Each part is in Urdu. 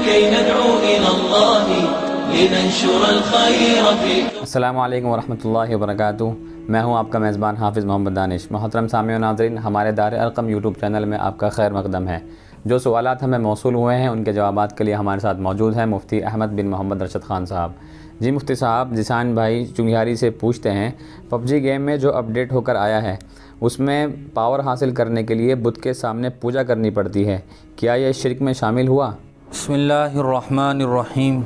كي ندعو إلى الله لننشر الخير في. السلام علیکم ورحمۃ اللہ وبرکاتہ. میں ہوں آپ کا میزبان حافظ محمد دانش. محترم سامعین و ناظرین، ہمارے دار ارقم یوٹیوب چینل میں آپ کا خیر مقدم ہے. جو سوالات ہمیں موصول ہوئے ہیں ان کے جوابات کے لیے ہمارے ساتھ موجود ہیں مفتی احمد بن محمد ارشد خان صاحب. جی مفتی صاحب، جسان بھائی چنگیاری سے پوچھتے ہیں، PUBG گیم میں جو اپڈیٹ ہو کر آیا ہے اس میں پاور حاصل کرنے کے لیے بت کے سامنے پوجا کرنی پڑتی ہے، کیا یہ شرک میں شامل ہوا؟ بسم اللہ الرحمن الرحیم.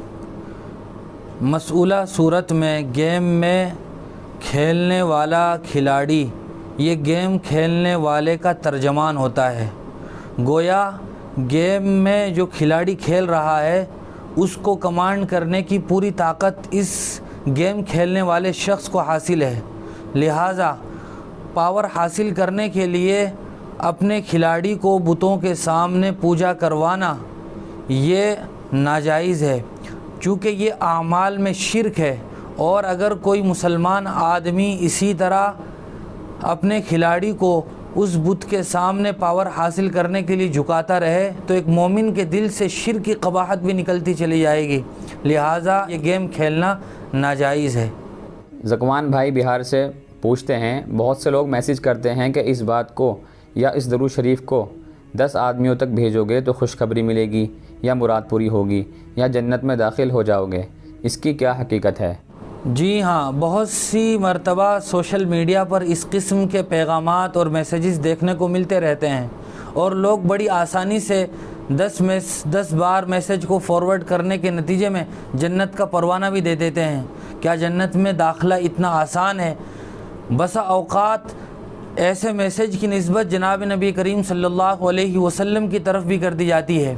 مسئولہ صورت میں گیم میں کھیلنے والا کھلاڑی یہ گیم کھیلنے والے کا ترجمان ہوتا ہے. گویا گیم میں جو کھلاڑی کھیل رہا ہے اس کو کمانڈ کرنے کی پوری طاقت اس گیم کھیلنے والے شخص کو حاصل ہے. لہٰذا پاور حاصل کرنے کے لیے اپنے کھلاڑی کو بتوں کے سامنے پوجا کروانا یہ ناجائز ہے، چونکہ یہ اعمال میں شرک ہے. اور اگر کوئی مسلمان آدمی اسی طرح اپنے کھلاڑی کو اس بت کے سامنے پاور حاصل کرنے کے لیے جھکاتا رہے تو ایک مومن کے دل سے شرک کی قباحت بھی نکلتی چلی جائے گی. لہٰذا یہ گیم کھیلنا ناجائز ہے. زکوان بھائی بہار سے پوچھتے ہیں، بہت سے لوگ میسیج کرتے ہیں کہ اس بات کو یا اس درود شریف کو 10 آدمیوں تک بھیجو گے تو خوشخبری ملے گی یا مراد پوری ہوگی یا جنت میں داخل ہو جاؤ گے، اس کی کیا حقیقت ہے؟ جی ہاں، بہت سی مرتبہ سوشل میڈیا پر اس قسم کے پیغامات اور میسیجز دیکھنے کو ملتے رہتے ہیں، اور لوگ بڑی آسانی سے 10 بار میسیج کو فارورڈ کرنے کے نتیجے میں جنت کا پروانہ بھی دے دیتے ہیں. کیا جنت میں داخلہ اتنا آسان ہے؟ بسا اوقات ایسے میسیج کی نسبت جناب نبی کریم صلی اللہ علیہ وسلم کی طرف بھی کر دی جاتی ہے.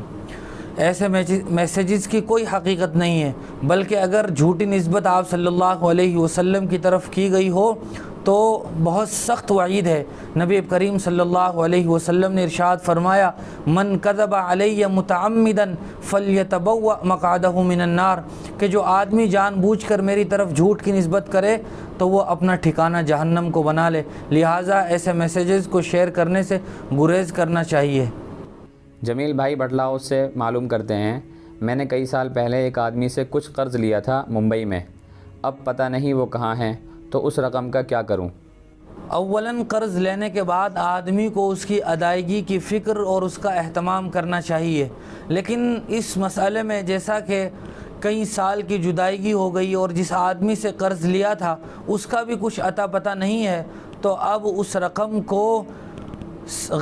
ایسے میسیجز کی کوئی حقیقت نہیں ہے، بلکہ اگر جھوٹی نسبت آپ صلی اللہ علیہ وسلم کی طرف کی گئی ہو تو بہت سخت وعید ہے. نبی کریم صلی اللہ علیہ وسلم نے ارشاد فرمایا، من کذب علی متعمدا فلیتبوأ مقعدہ من النار، کہ جو آدمی جان بوجھ کر میری طرف جھوٹ کی نسبت کرے تو وہ اپنا ٹھکانہ جہنم کو بنا لے. لہٰذا ایسے میسیجز کو شیئر کرنے سے گریز کرنا چاہیے. جمیل بھائی بٹلاؤ سے معلوم کرتے ہیں، میں نے کئی سال پہلے ایک آدمی سے کچھ قرض لیا تھا ممبئی میں، اب پتہ نہیں وہ کہاں ہیں، تو اس رقم کا کیا کروں؟ اولاً قرض لینے کے بعد آدمی کو اس کی ادائیگی کی فکر اور اس کا اہتمام کرنا چاہیے. لیکن اس مسئلے میں جیسا کہ کئی سال کی جدائیگی ہو گئی اور جس آدمی سے قرض لیا تھا اس کا بھی کچھ عطا پتہ نہیں ہے، تو اب اس رقم کو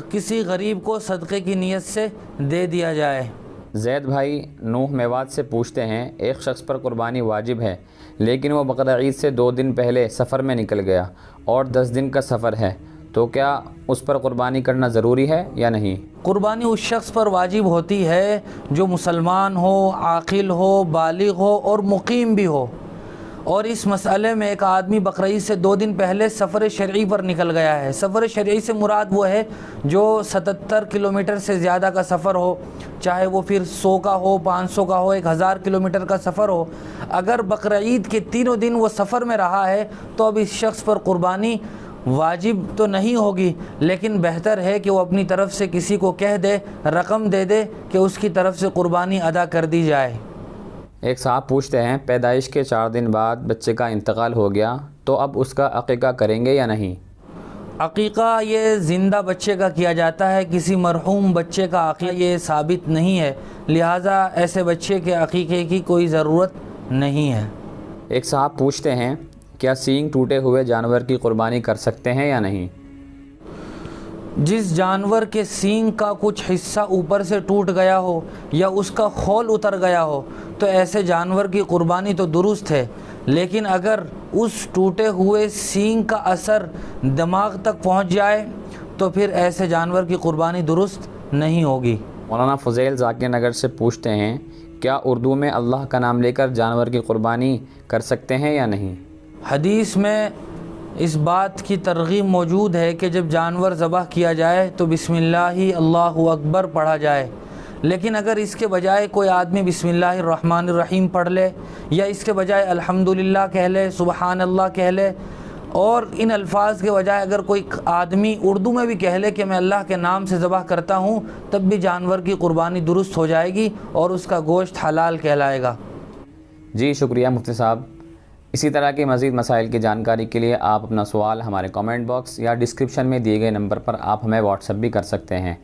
کسی غریب کو صدقے کی نیت سے دے دیا جائے. زید بھائی نوح میوات سے پوچھتے ہیں، ایک شخص پر قربانی واجب ہے لیکن وہ بقرعید سے 2 دن پہلے سفر میں نکل گیا اور 10 دن کا سفر ہے، تو کیا اس پر قربانی کرنا ضروری ہے یا نہیں؟ قربانی اس شخص پر واجب ہوتی ہے جو مسلمان ہو، عاقل ہو، بالغ ہو اور مقیم بھی ہو. اور اس مسئلے میں ایک آدمی بقرعید سے 2 دن پہلے سفر شرعی پر نکل گیا ہے. سفر شرعی سے مراد وہ ہے جو 77 کلومیٹر سے زیادہ کا سفر ہو، چاہے وہ پھر 100 کا ہو، 500 کا ہو، 1000 کلومیٹر کا سفر ہو. اگر بقرعید کے 3 دن وہ سفر میں رہا ہے تو اب اس شخص پر قربانی واجب تو نہیں ہوگی، لیکن بہتر ہے کہ وہ اپنی طرف سے کسی کو کہہ دے، رقم دے دے کہ اس کی طرف سے قربانی ادا کر دی جائے. ایک صاحب پوچھتے ہیں، پیدائش کے 4 دن بعد بچے کا انتقال ہو گیا تو اب اس کا عقیقہ کریں گے یا نہیں؟ عقیقہ یہ زندہ بچے کا کیا جاتا ہے، کسی مرحوم بچے کا عقیقہ یہ ثابت نہیں ہے. لہٰذا ایسے بچے کے عقیقے کی کوئی ضرورت نہیں ہے. ایک صاحب پوچھتے ہیں، کیا سینگ ٹوٹے ہوئے جانور کی قربانی کر سکتے ہیں یا نہیں؟ جس جانور کے سینگ کا کچھ حصہ اوپر سے ٹوٹ گیا ہو یا اس کا خول اتر گیا ہو تو ایسے جانور کی قربانی تو درست ہے، لیکن اگر اس ٹوٹے ہوئے سینگ کا اثر دماغ تک پہنچ جائے تو پھر ایسے جانور کی قربانی درست نہیں ہوگی. مولانا فضیل ذاکر نگر سے پوچھتے ہیں، کیا اردو میں اللہ کا نام لے کر جانور کی قربانی کر سکتے ہیں یا نہیں؟ حدیث میں اس بات کی ترغیب موجود ہے کہ جب جانور ذبح کیا جائے تو بسم اللہ اللہ اکبر پڑھا جائے. لیکن اگر اس کے بجائے کوئی آدمی بسم اللہ الرحمن الرحیم پڑھ لے یا اس کے بجائے الحمدللہ کہہ لے، سبحان اللہ کہہ لے اور ان الفاظ کے بجائے اگر کوئی آدمی اردو میں بھی کہہ لے کہ میں اللہ کے نام سے ذبح کرتا ہوں، تب بھی جانور کی قربانی درست ہو جائے گی اور اس کا گوشت حلال کہلائے گا۔ جی شکریہ مفتی صاحب۔ اسی طرح کے مزید مسائل کی جانکاری کے لیے آپ اپنا سوال ہمارے کامنٹ باکس یا ڈسکرپشن میں دیے گئے نمبر پر آپ ہمیں واٹس ایپ بھی کر سکتے ہیں۔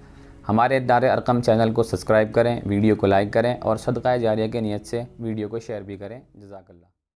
ہمارے دار ارقم چینل کو سبسکرائب کریں، ویڈیو کو لائک کریں اور صدقہ جاریہ کی نیت سے ویڈیو کو شیئر بھی کریں۔ جزاک اللہ۔